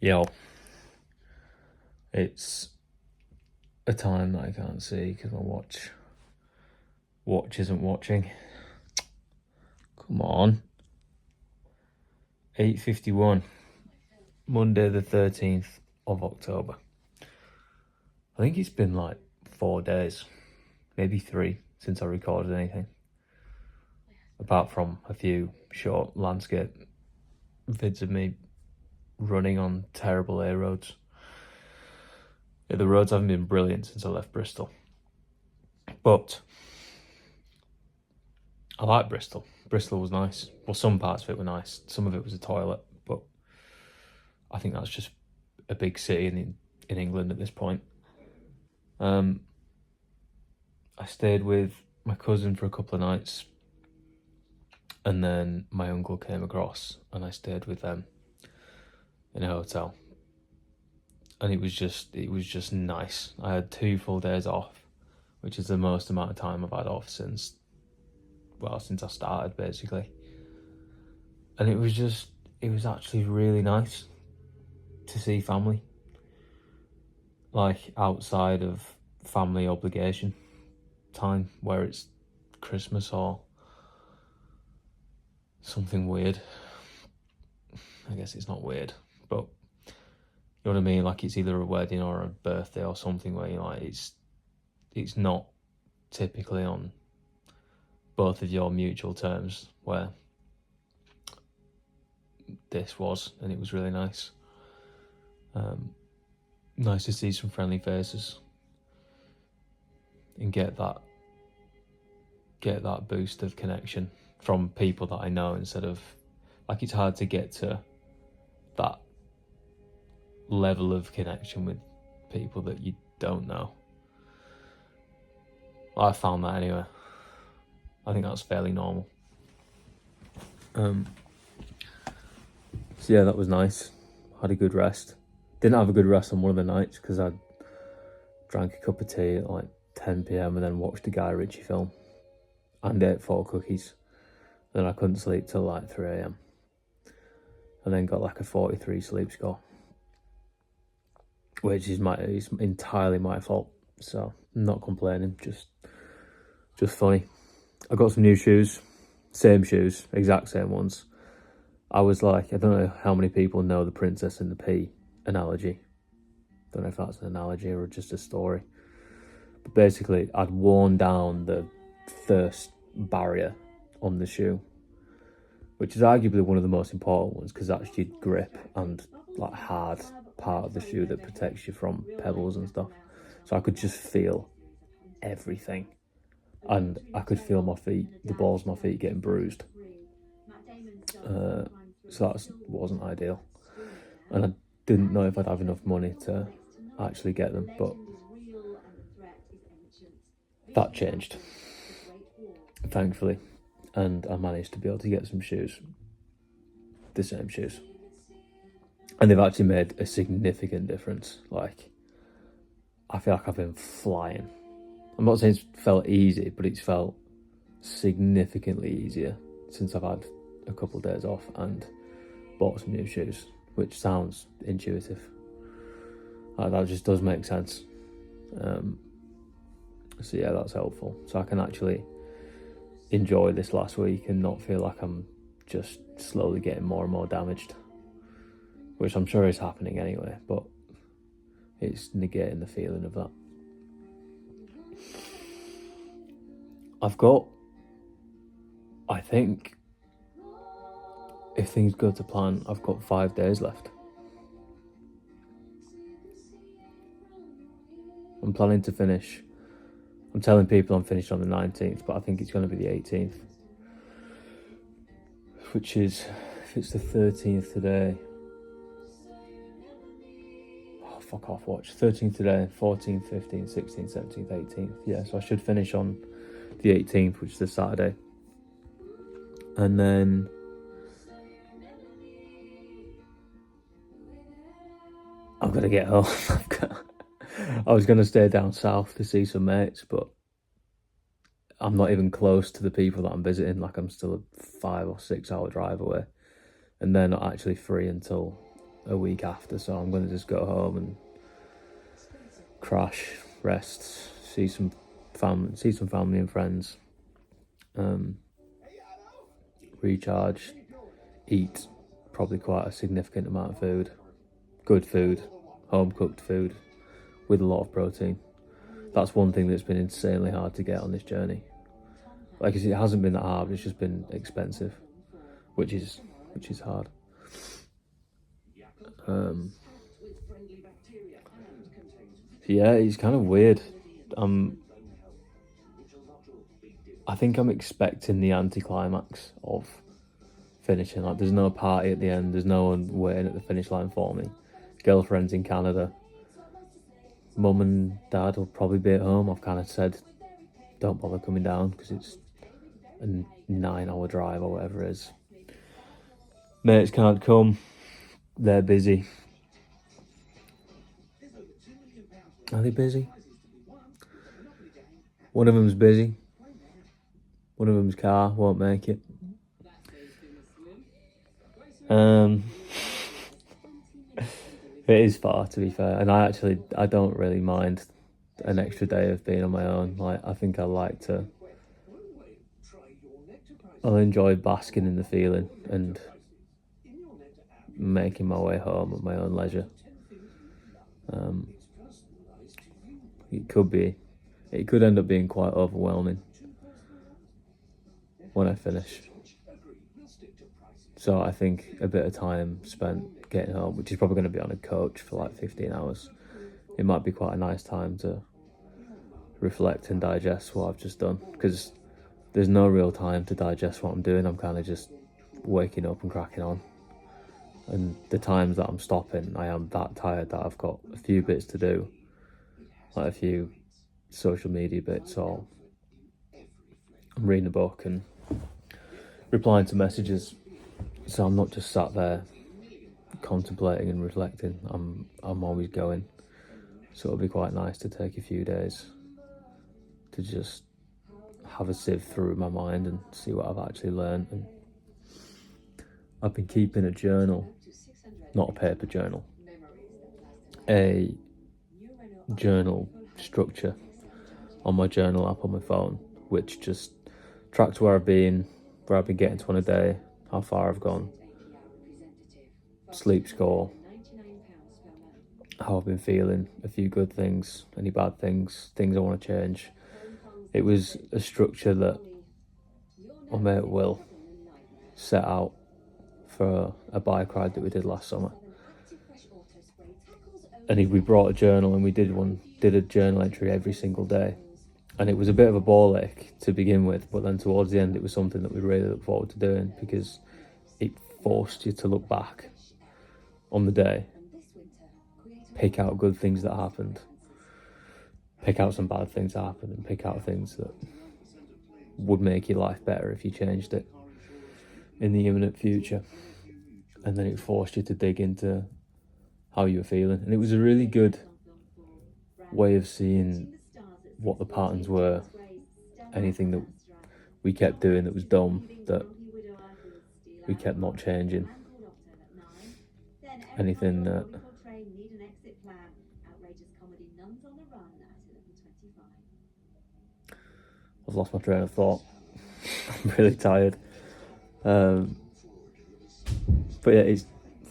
Yo, it's a time that I can't see because my watch isn't watching. Come on. 8:51, Monday the 13th of October. I think it's been like 4 days, maybe 3, since I recorded anything. Apart from a few short landscape vids of me running on terrible A roads. Yeah, the roads haven't been brilliant since I left Bristol. But I like Bristol. Bristol was nice. Well, some parts of it were nice. Some of it was a toilet, but I think that's just a big city in England at this point. I stayed with my cousin for a couple of nights, and then my uncle came across, and I stayed with them in a hotel. And it was just nice. I had 2 full days off, which is the most amount of time I've had off since I started, basically. And it was actually really nice to see family, like outside of family obligation time, where it's Christmas or something weird. I guess it's not weird, but you know what I mean? Like it's either a wedding or a birthday or something where you're like, it's not typically on both of your mutual terms, where this was, and it was really nice. Nice to see some friendly faces and get that boost of connection from people that I know, instead of, like, it's hard to get to that level of connection with people that you don't know. Well, I found that anyway. I think that's fairly normal. So yeah, that was nice. Had a good rest. Didn't have a good rest on one of the nights because I drank a cup of tea at like 10 p.m. and then watched a Guy Ritchie film and ate 4 cookies. Then I couldn't sleep till like 3 a.m. and then got like a 43 sleep score, which is entirely my fault. So I'm not complaining, just funny. I got some new shoes, same shoes, exact same ones. I was like, I don't know how many people know the Princess and the Pea analogy. Don't know if that's an analogy or just a story. But basically, I'd worn down the first barrier on the shoe, which is arguably one of the most important ones because that's your grip and like hard part of the shoe that protects you from pebbles and stuff. So I could just feel everything, and I could feel my feet, the balls of my feet getting bruised. So that wasn't ideal, and I didn't know if I'd have enough money to actually get them, but that changed, thankfully, and I managed to be able to get some shoes, the same shoes, and they've actually made a significant difference. Like, I feel like I've been flying. I'm not saying it's felt easy, but it's felt significantly easier since I've had a couple of days off and bought some new shoes, which sounds intuitive. That just does make sense. So yeah, that's helpful. So I can actually enjoy this last week and not feel like I'm just slowly getting more and more damaged, which I'm sure is happening anyway, but it's negating the feeling of that. I've got, I think, if things go to plan, I've got 5 days left. I'm planning to finish. I'm telling people I'm finished on the 19th, but I think it's going to be the 18th. Which is, if it's the 13th today... Oh, fuck off, watch. 13th today, 14th, 15th, 16th, 17th, 18th. Yeah, so I should finish on the 18th, which is the Saturday. And then... I'm going to get home. I was going to stay down south to see some mates, but I'm not even close to the people that I'm visiting. Like, I'm still a 5 or 6 hour drive away, and they're not actually free until a week after, so I'm going to just go home and crash, rest, see some family and friends, recharge, eat probably quite a significant amount of food, good food, home cooked food with a lot of protein. That's one thing that's been insanely hard to get on this journey. Like, it hasn't been that hard, it's just been expensive, which is hard. Yeah, it's kind of weird. I think I'm expecting the anticlimax of finishing. Like, there's no party at the end, there's no one waiting at the finish line for me. Girlfriend's in Canada. Mum and Dad will probably be at home. I've kind of said, don't bother coming down because it's a 9-hour drive or whatever it is. Mates can't come. They're busy. Are they busy? One of them's busy. One of them's car won't make it. It is far, to be fair, and I don't really mind an extra day of being on my own. Like, I think I'll enjoy basking in the feeling and making my way home at my own leisure. It could end up being quite overwhelming when I finish. So I think a bit of time spent getting home, which is probably going to be on a coach for like 15 hours, it might be quite a nice time to reflect and digest what I've just done, because there's no real time to digest what I'm doing. I'm kind of just waking up and cracking on. And the times that I'm stopping, I am that tired that I've got a few bits to do, like a few social media bits, or I'm reading a book and replying to messages. So I'm not just sat there contemplating and reflecting. I'm always going. So it'll be quite nice to take a few days to just have a sieve through my mind and see what I've actually learned. And I've been keeping a journal, not a paper journal, a journal structure on my journal app on my phone, which just tracks where I've been getting to on a day, how far I've gone, sleep score, how I've been feeling, a few good things, any bad things I want to change. It was a structure that my mate Will set out for a bike ride that we did last summer. And we brought a journal and we did a journal entry every single day. And it was a bit of a ball ache to begin with, but then towards the end it was something that we really looked forward to doing, because it forced you to look back on the day, pick out good things that happened, pick out some bad things that happened, and pick out things that would make your life better if you changed it in the imminent future. And then it forced you to dig into how you were feeling. And it was a really good way of seeing what the patterns were, anything that we kept doing that was dumb, that we kept not changing, anything that... I've lost my train of thought. I'm really tired. But yeah, it's...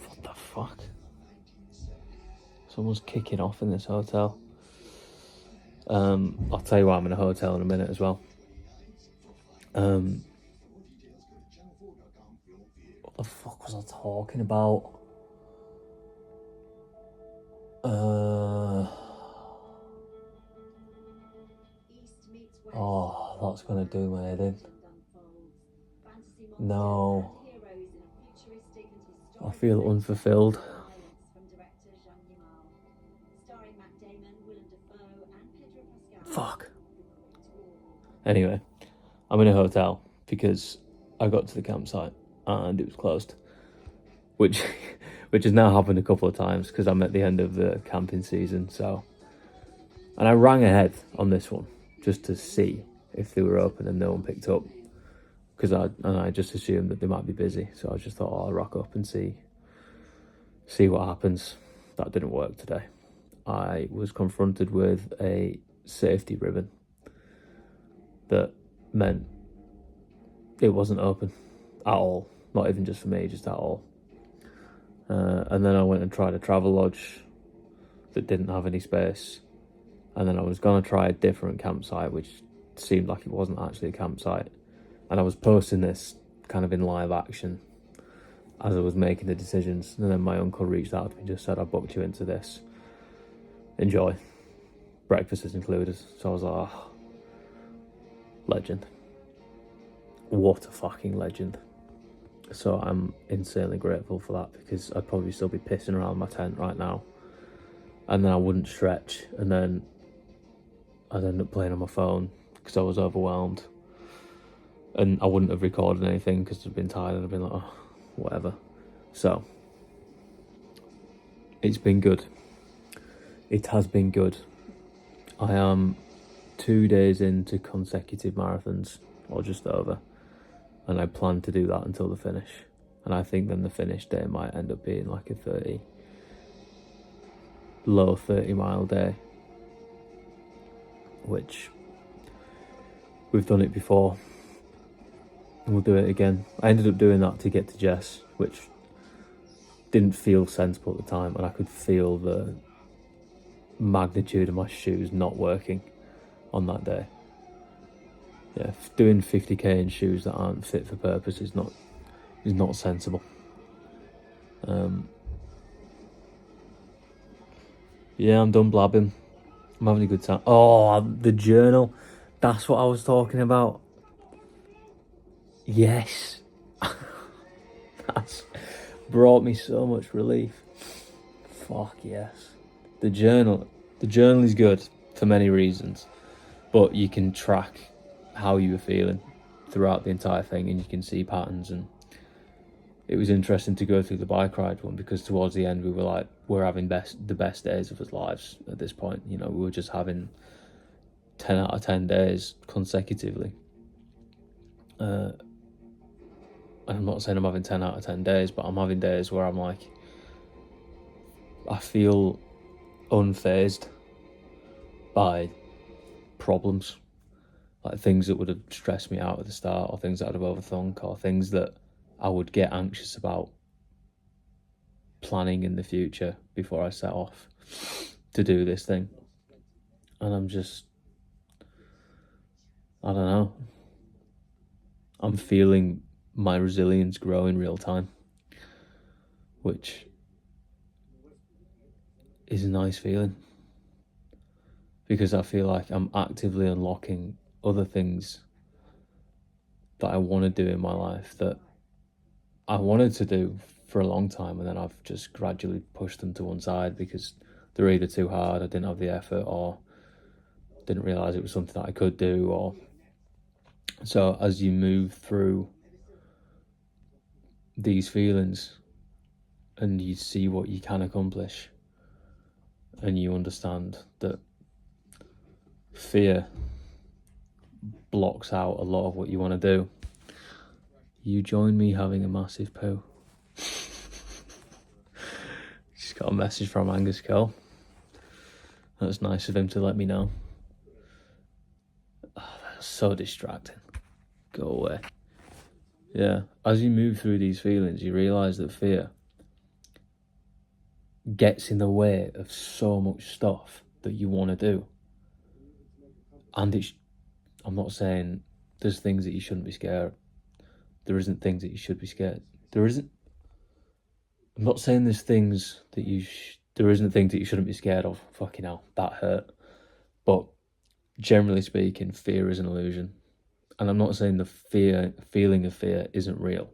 What the fuck? Someone's kicking off in this hotel. I'll tell you why I'm in a hotel in a minute as well. What the fuck was I talking about? Oh, that's gonna do my head in. No. I feel unfulfilled. Fuck. Anyway, I'm in a hotel because I got to the campsite and it was closed, which has now happened a couple of times because I'm at the end of the camping season. So, and I rang ahead on this one just to see if they were open, and no one picked up, because I just assumed that they might be busy. So I just thought, I'll rock up and see see what happens. That didn't work today. I was confronted with a safety ribbon that meant it wasn't open at all. Not even just for me, just at all. And then I went and tried a travel lodge that didn't have any space. And then I was going to try a different campsite, which seemed like it wasn't actually a campsite. And I was posting this kind of in live action as I was making the decisions. And then my uncle reached out to me and just said, I booked you into this. Enjoy. Breakfast is included. So I was like, oh, legend. What a fucking legend. So I'm insanely grateful for that, because I'd probably still be pissing around my tent right now. And then I wouldn't stretch. And then I'd end up playing on my phone because I was overwhelmed. And I wouldn't have recorded anything because I'd been tired and I'd been like, oh, whatever. So, it's been good. It has been good. I am 2 days into consecutive marathons, or just over. And I plan to do that until the finish. And I think then the finish day might end up being like a low 30 mile day. Which, we've done it before. And we'll do it again. I ended up doing that to get to Jess, which didn't feel sensible at the time, and I could feel the magnitude of my shoes not working on that day. Yeah, doing 50k in shoes that aren't fit for purpose is not sensible. Yeah, I'm done blabbing. I'm having a good time. Oh, the journal. That's what I was talking about. Yes. That's brought me so much relief. Fuck yes. The journal is good for many reasons, but you can track how you were feeling throughout the entire thing, and you can see patterns. And it was interesting to go through the bike ride one, because towards the end we were like, we're having the best days of our lives at this point. You know, we were just having 10 out of 10 days consecutively. I'm not saying I'm having 10 out of 10 days, but I'm having days where I'm like, I feel unfazed by problems, like things that would have stressed me out at the start, or things that I'd have overthunk, or things that I would get anxious about planning in the future before I set off to do this thing. And I'm just, I don't know, I'm feeling my resilience grow in real time, which is a nice feeling, because I feel like I'm actively unlocking other things that I want to do in my life that I wanted to do for a long time, and then I've just gradually pushed them to one side because they're either too hard, I didn't have the effort, or didn't realise it was something that I could do. Or so as you move through these feelings and you see what you can accomplish, and you understand that fear blocks out a lot of what you want to do, you join me having a massive poo. Just got a message from Angus Cole. That's nice of him to let me know. Oh, that's so distracting. Go away. Yeah, as you move through these feelings, you realise that fear gets in the way of so much stuff that you want to do. And I'm not saying there's things that you shouldn't be scared. There isn't things that you should be scared. I'm not saying there's things that there isn't things that you shouldn't be scared of. Fucking hell, that hurt. But generally speaking, fear is an illusion. And I'm not saying the feeling of fear isn't real,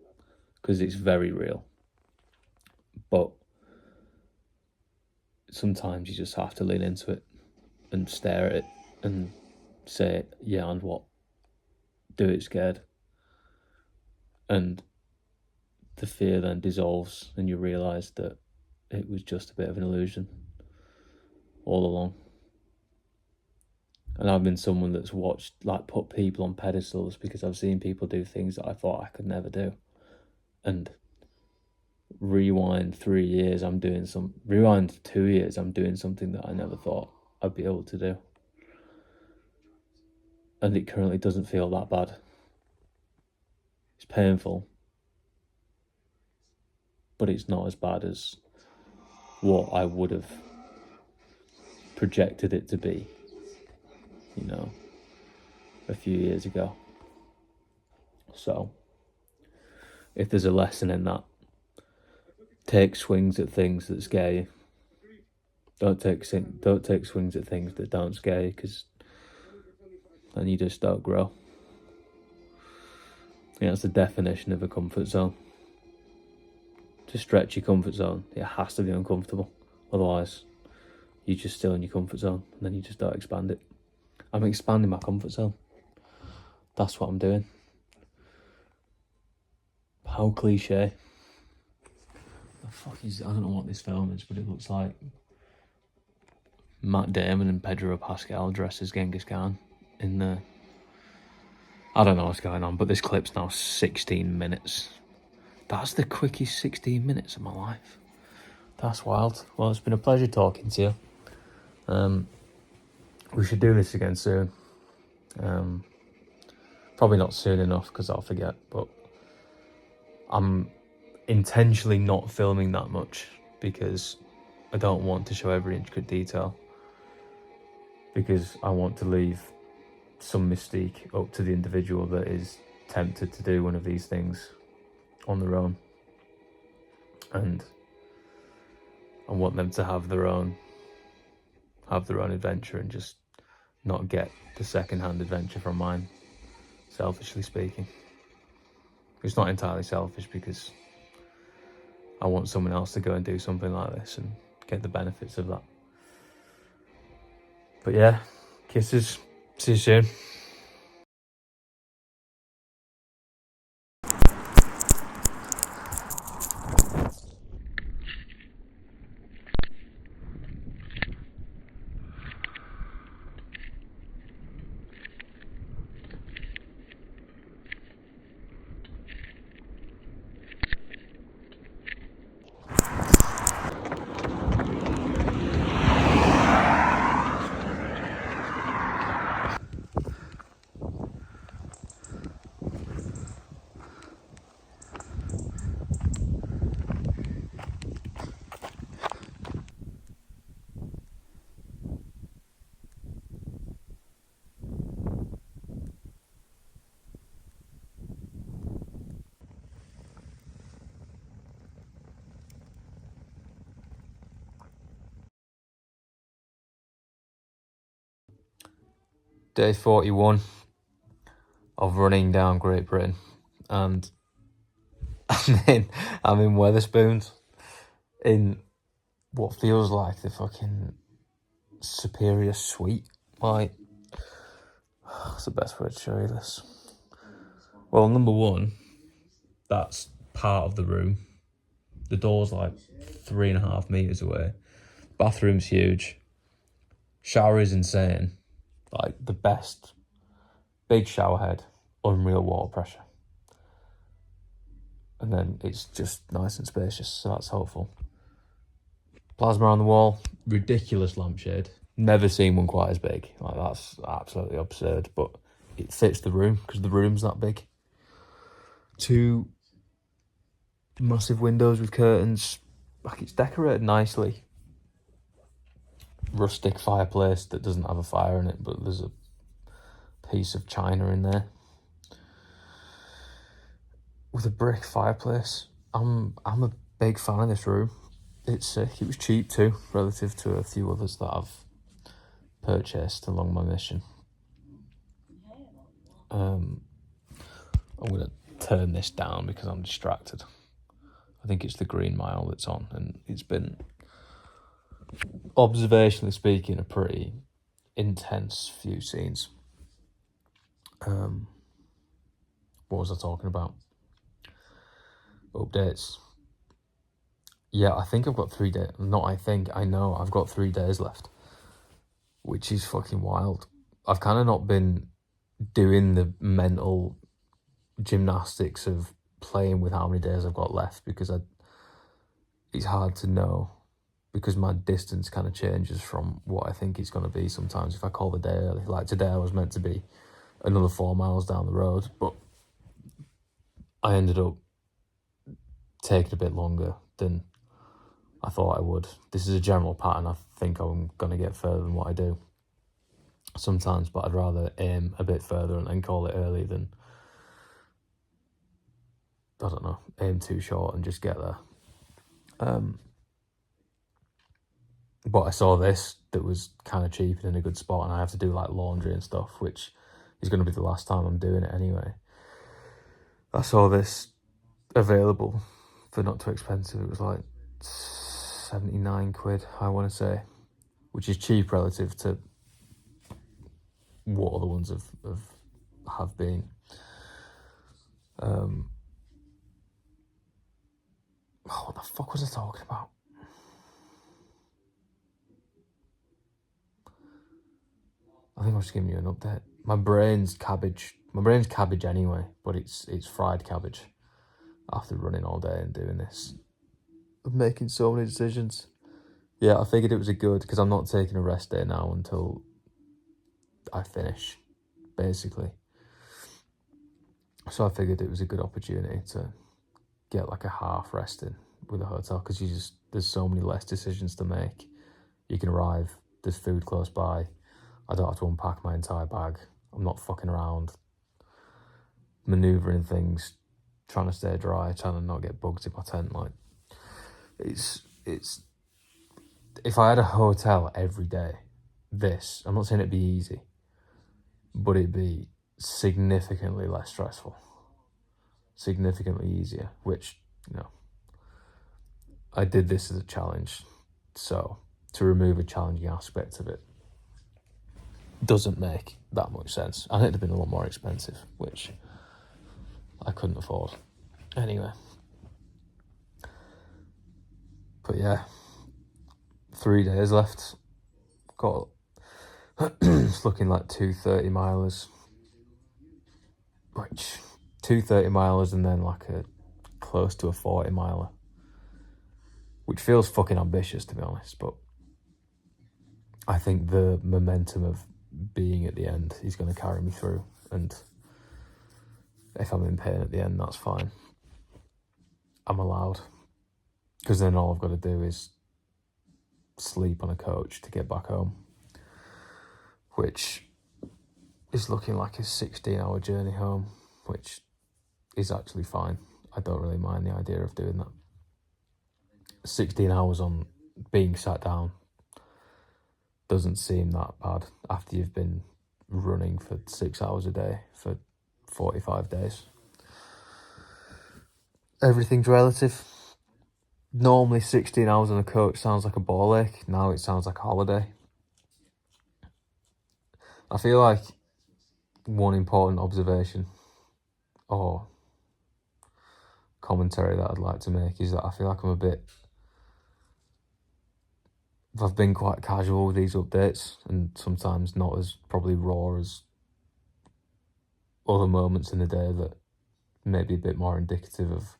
because it's very real. But sometimes you just have to lean into it and stare at it and say, yeah, and what? Do it scared. And the fear then dissolves, and you realise that it was just a bit of an illusion all along. And I've been someone that's put people on pedestals because I've seen people do things that I thought I could never do. And rewind 3 years, rewind 2 years, I'm doing something that I never thought I'd be able to do. And it currently doesn't feel that bad. It's painful, but it's not as bad as what I would have projected it to be, a few years ago. So, if there's a lesson in that, take swings at things that scare you. Don't take swings at things that don't scare you, because then you just don't grow. That's the definition of a comfort zone. To stretch your comfort zone, it has to be uncomfortable. Otherwise, you're just still in your comfort zone, and then you just don't expand it. I'm expanding my comfort zone. That's what I'm doing. How cliche. The fuck is... I don't know what this film is, but it looks like Matt Damon and Pedro Pascal dressed as Genghis Khan in the... I don't know what's going on, but this clip's now 16 minutes. That's the quickest 16 minutes of my life. That's wild. Well, it's been a pleasure talking to you. We should do this again soon. Probably not soon enough, because I'll forget, but I'm intentionally not filming that much because I don't want to show every intricate detail, because I want to leave some mystique up to the individual that is tempted to do one of these things on their own, and I want them to have their own adventure and just not get the second-hand adventure from mine, selfishly speaking. It's not entirely selfish, because I want someone else to go and do something like this and get the benefits of that. But yeah, kisses. See you soon. Day 41 of running down Great Britain, and I'm in Wetherspoons, in what feels like the fucking superior suite. Like, what's the best way to show you this? Well, number one, that's part of the room. The door's like 3.5 meters away. Bathroom's huge. Shower is insane. Like, the best. Big shower head, unreal water pressure. And then it's just nice and spacious, so that's helpful. Plasma on the wall, ridiculous lampshade. Never seen one quite as big. Like, that's absolutely absurd, but it fits the room because the room's that big. 2 massive windows with curtains. Like, it's decorated nicely. Rustic fireplace that doesn't have a fire in it, but there's a piece of china in there. With a brick fireplace. I'm a big fan of this room. It's sick. It was cheap too, relative to a few others that I've purchased along my mission. I'm going to turn this down because I'm distracted. I think it's the Green Mile that's on, and it's been, observationally speaking, a pretty intense few scenes. What was I talking about? Updates. Yeah, I think I've got 3 days. I know I've got 3 days left, which is fucking wild. I've kind of not been doing the mental gymnastics of playing with how many days I've got left, because it's hard to know because my distance kind of changes from what I think it's going to be sometimes if I call the day early. Like today I was meant to be another 4 miles down the road, but I ended up taking a bit longer than I thought I would. This is a general pattern. I think I'm going to get further than what I do sometimes, but I'd rather aim a bit further and then call it early than, I don't know, aim too short and just get there. But I saw this that was kind of cheap and in a good spot, and I have to do like laundry and stuff, which is going to be the last time I'm doing it anyway. I saw this available for not too expensive. It was like 79 quid, I want to say, which is cheap relative to what other ones have been. What the fuck was I talking about? I think I was just giving you an update. My brain's cabbage anyway, but it's fried cabbage after running all day and doing this. I'm making so many decisions. Yeah, I figured it was because I'm not taking a rest day now until I finish, basically. So I figured it was a good opportunity to get like a half rest in with a hotel, because there's so many less decisions to make. You can arrive, there's food close by, I don't have to unpack my entire bag, I'm not fucking around manoeuvring things, trying to stay dry, trying to not get bugs in my tent. Like, it's if I had a hotel every day, I'm not saying it'd be easy, but it'd be significantly less stressful, significantly easier, which, I did this as a challenge, so to remove a challenging aspect of it doesn't make that much sense. And it'd have been a lot more expensive, which I couldn't afford anyway. But yeah, 3 days left. Got it's looking like 2 30-milers, which 2 30-milers and then like a close to a 40-miler, which feels fucking ambitious, to be honest, but I think the momentum of being at the end is going to carry me through, and if I'm in pain at the end, that's fine. I'm allowed, because then all I've got to do is sleep on a coach to get back home, which is looking like a 16-hour journey home, which is actually fine. I don't really mind the idea of doing that. 16 hours on being sat down doesn't seem that bad after you've been running for 6 hours a day for 45 days. Everything's relative. Normally 16 hours on a coach sounds like a ball ache. Now it sounds like a holiday. I feel like one important observation or commentary that I'd like to make is that I feel like I've been quite casual with these updates, and sometimes not as probably raw as other moments in the day that may be a bit more indicative of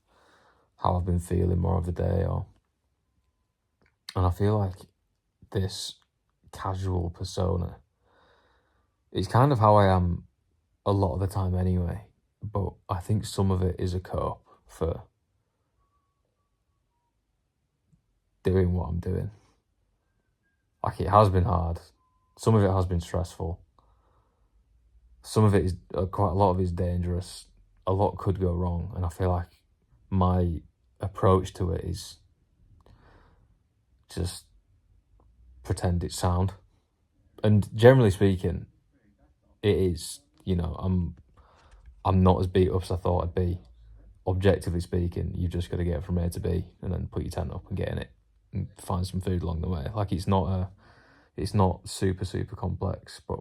how I've been feeling more of the day. And I feel like this casual persona is kind of how I am a lot of the time anyway, but I think some of it is a cope for doing what I'm doing. Like, it has been hard. Some of it has been stressful. Some of it is, quite a lot of it is dangerous. A lot could go wrong, and I feel like my approach to it is just pretend it's sound. And generally speaking, it is. I'm not as beat up as I thought I'd be. Objectively speaking, you've just got to get from A to B and then put your tent up and get in it and find some food along the way. Like, it's not super, super complex, but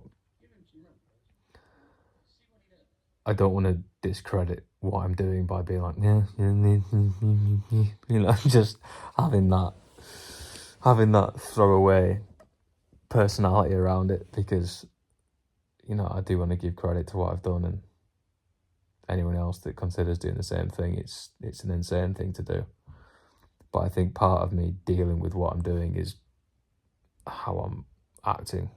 I don't want to discredit what I'm doing by being like, just having that throwaway personality around it, because, I do want to give credit to what I've done, and anyone else that considers doing the same thing, it's an insane thing to do. But I think part of me dealing with what I'm doing is how I'm acting.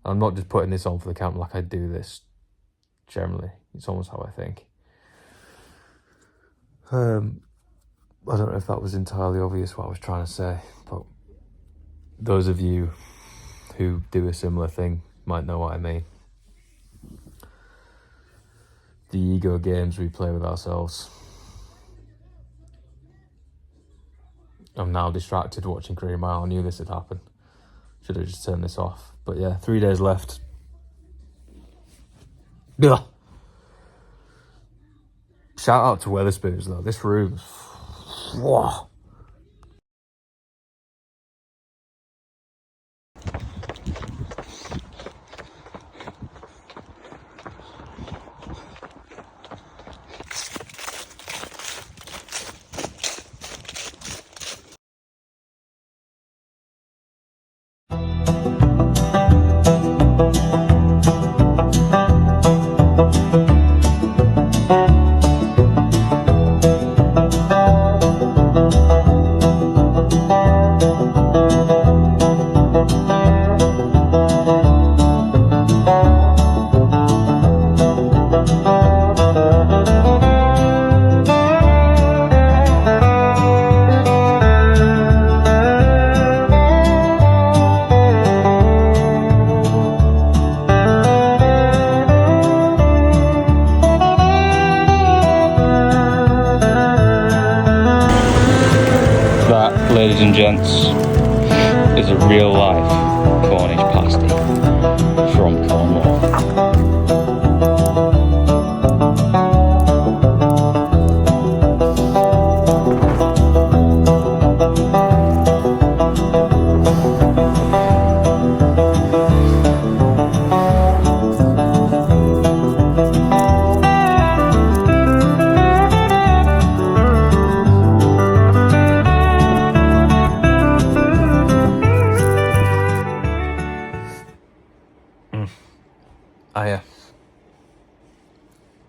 I'm not just putting this on for the camera, like I do this generally. It's almost how I think. I don't know if that was entirely obvious what I was trying to say, but those of you who do a similar thing might know what I mean. The ego games we play with ourselves. I'm now distracted watching Korean Mile. I knew this had happened. Should have just turned this off. But yeah, 3 days left. Ugh. Shout out to Wetherspoons though. This room. Whoa. That, ladies and gents, is a real life Cornish pasty from Cornwall.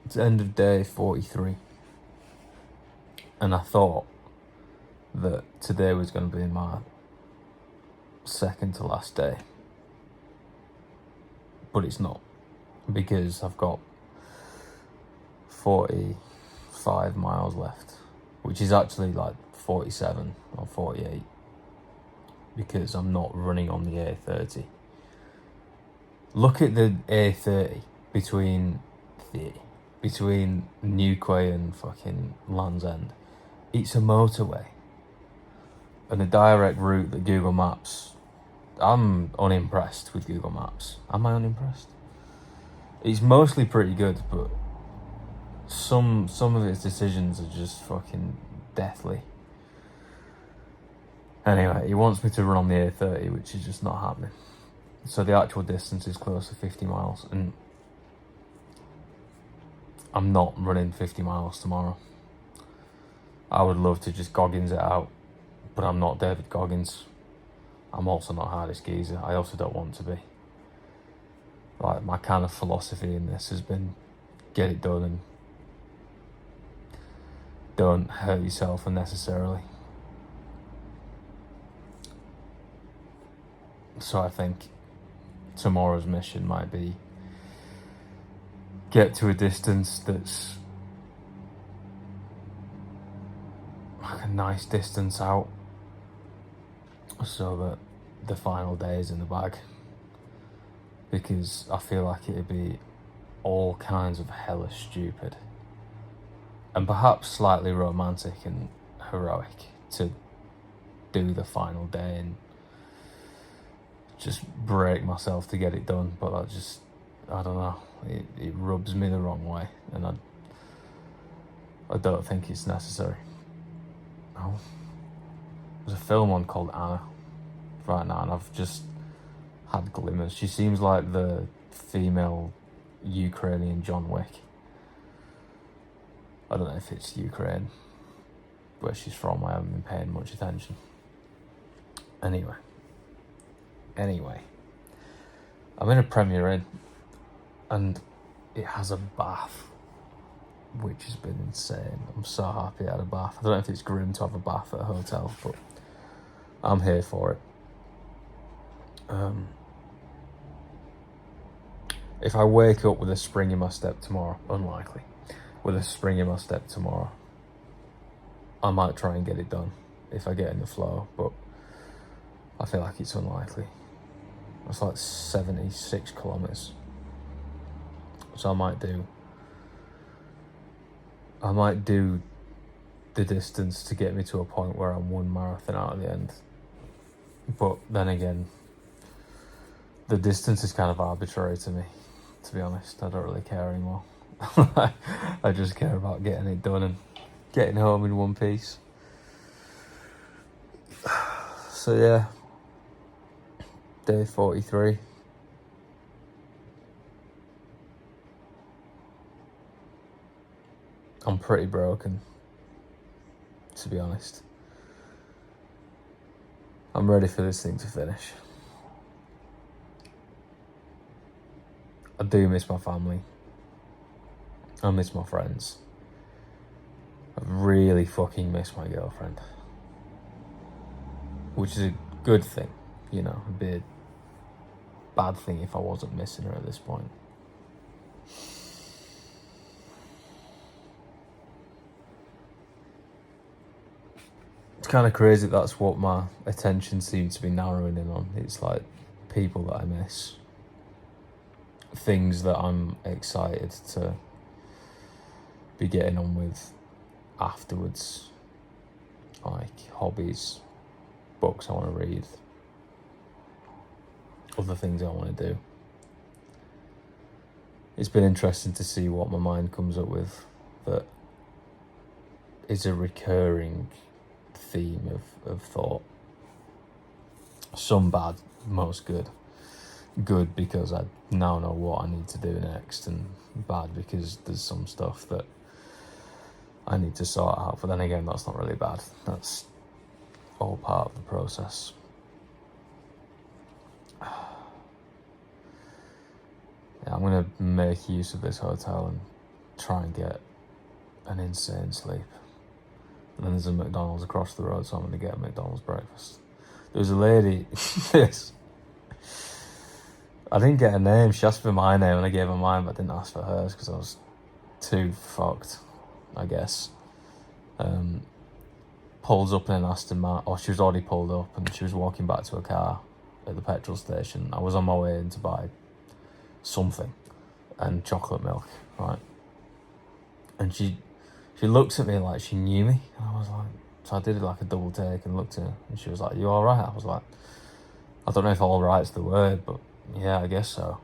It's the end of day 43, and I thought that today was going to be my second to last day, but it's not, because I've got 45 miles left, which is actually like 47 or 48, because I'm not running on the A30. Look at the A30 between Newquay and fucking Land's End. It's a motorway and a direct route that Google Maps. I'm unimpressed with Google Maps. Am I unimpressed? It's mostly pretty good, but some of its decisions are just fucking deathly. Anyway, he wants me to run on the A30, which is just not happening. So the actual distance is close to 50 miles, and I'm not running 50 miles tomorrow. I would love to just Goggins it out, but I'm not David Goggins. I'm also not Hardest Geezer. I also don't want to be. Like, my kind of philosophy in this has been get it done and don't hurt yourself unnecessarily. So I think tomorrow's mission might be get to a distance that's like a nice distance out, so that the final day is in the bag, because I feel like it'd be all kinds of hella stupid and perhaps slightly romantic and heroic to do the final day and just break myself to get it done, but I don't know, it rubs me the wrong way, and I don't think it's necessary. Oh, there's a film on called Anna right now, and I've just had glimmers. She seems like the female Ukrainian John Wick. I don't know if it's Ukraine, where she's from. I haven't been paying much attention. Anyway, I'm in a Premier Inn, and it has a bath. which has been insane. I'm so happy I had a bath. I don't know if it's grim to have a bath at a hotel, but I'm here for it. If I wake up with a spring in my step tomorrow, unlikely, with a spring in my step tomorrow, I might try and get it done if I get in the flow, but I feel like it's unlikely. It's like 76 kilometers. So I might do the distance to get me to a point where I'm one marathon out of the end. But then again, the distance is kind of arbitrary to me, to be honest. I don't really care anymore. I just care about getting it done and getting home in one piece. So yeah, day 43. I'm pretty broken, to be honest. I'm ready for this thing to finish. I do miss my family. I miss my friends. I really fucking miss my girlfriend. Which is a good thing, you know. It'd be a bad thing if I wasn't missing her at this point. It's kind of crazy that's what my attention seems to be narrowing in on. It's like people that I miss. Things that I'm excited to be getting on with afterwards. Like hobbies, books I want to read, other things I want to do. It's been interesting to see what my mind comes up with that is a recurring theme of thought. Some bad, most good. Good because I now know what I need to do next, and bad because there's some stuff that I need to sort out. But then again, that's not really bad. That's all part of the process. Yeah, I'm going to make use of this hotel and try and get an insane sleep. And then there's a McDonald's across the road, so I'm going to get a McDonald's breakfast. There was a lady, I didn't get a name. She asked for my name and I gave her mine, but I didn't ask for hers because I was too fucked, I guess. Pulls up in an Aston Martin, or she was already pulled up and she was walking back to her car at the petrol station. I was on my way in to buy something and chocolate milk, right? And she looks at me like she knew me, and I was like, so I did like a double take and looked at her, and she was like, "You all right?" I was like, I don't know if all right's the word, but yeah, I guess so.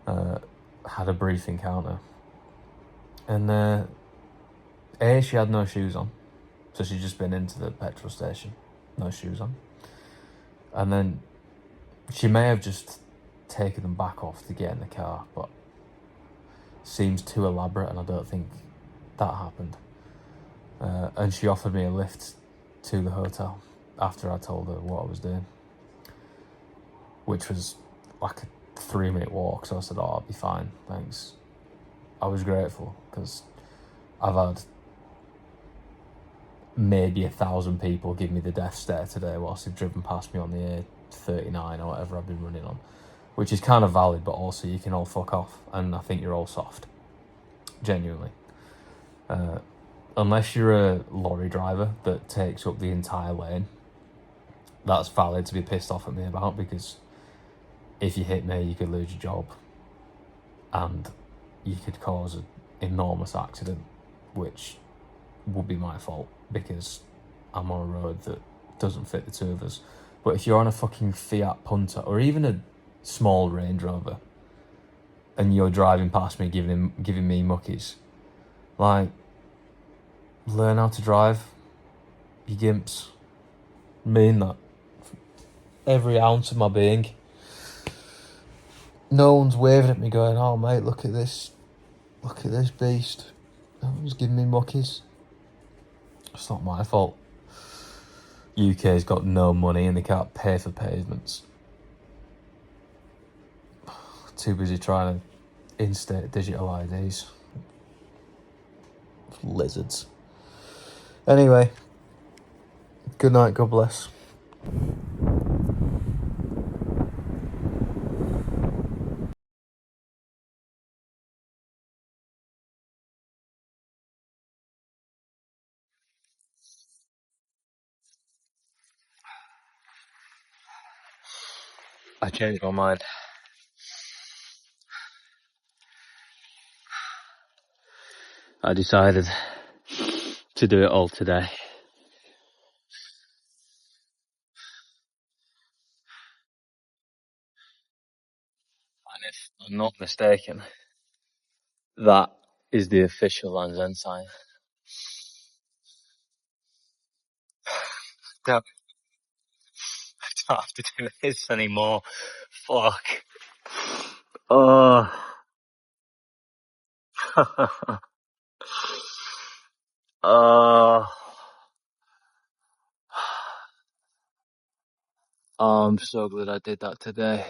Had a brief encounter, and she had no shoes on, so she'd just been into the petrol station, no shoes on, and then she may have just taken them back off to get in the car, but seems too elaborate, and I don't think that happened. And she offered me a lift to the hotel after I told her what I was doing, which was like a 3-minute walk. So I said, "Oh, I'll be fine, thanks." I was grateful because I've had maybe 1,000 people give me the death stare today whilst they've driven past me on the A39 or whatever I've been running on, which is kind of valid, but also you can all fuck off, and I think you're all soft, genuinely. Unless you're a lorry driver that takes up the entire lane, that's valid to be pissed off at me about, because if you hit me, you could lose your job and you could cause an enormous accident, which would be my fault because I'm on a road that doesn't fit the two of us. But if you're on a fucking Fiat Punto or even a small Range Rover and you're driving past me giving me muckies, like, learn how to drive, you gimps. Mean that. Every ounce of my being. No one's waving at me going, "Oh mate, look at this beast." No one's giving me muckies. It's not my fault. UK's got no money and they can't pay for pavements. Too busy trying to instate digital IDs. Lizards. Anyway, good night, God bless. I changed my mind. I decided to do it all today. And if I'm not mistaken, that is the official Land's End sign. Don't, I don't have to do this anymore. Fuck. Oh. Oh. Oh, I'm so glad I did that today.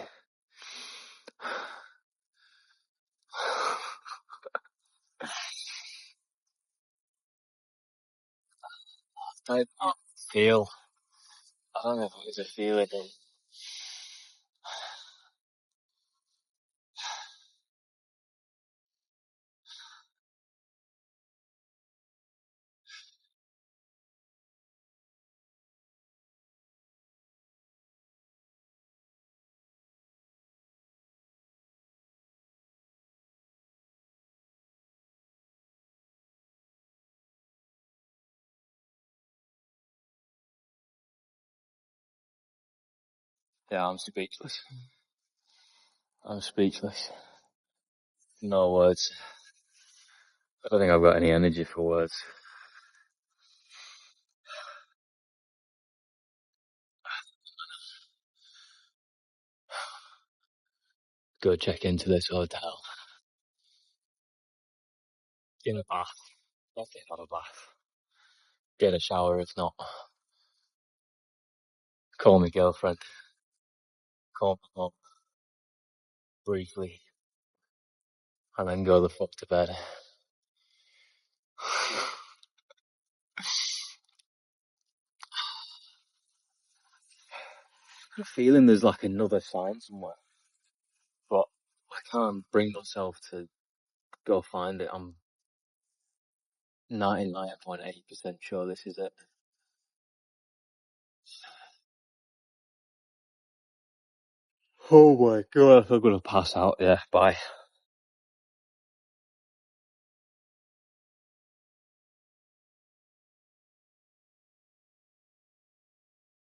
I don't feel. I don't know if it was a feeling. Yeah, I'm speechless. I'm speechless. No words. I don't think I've got any energy for words. Go check into this hotel. Get a bath. Let's have a bath. Get a shower if not. Call me girlfriend. Call my mum. Briefly. And then go the fuck to bed. I'm feeling there's like another sign somewhere. But I can't bring myself to go find it. I'm 99.8% sure this is it. Oh my god, I'm gonna pass out. Yeah, bye.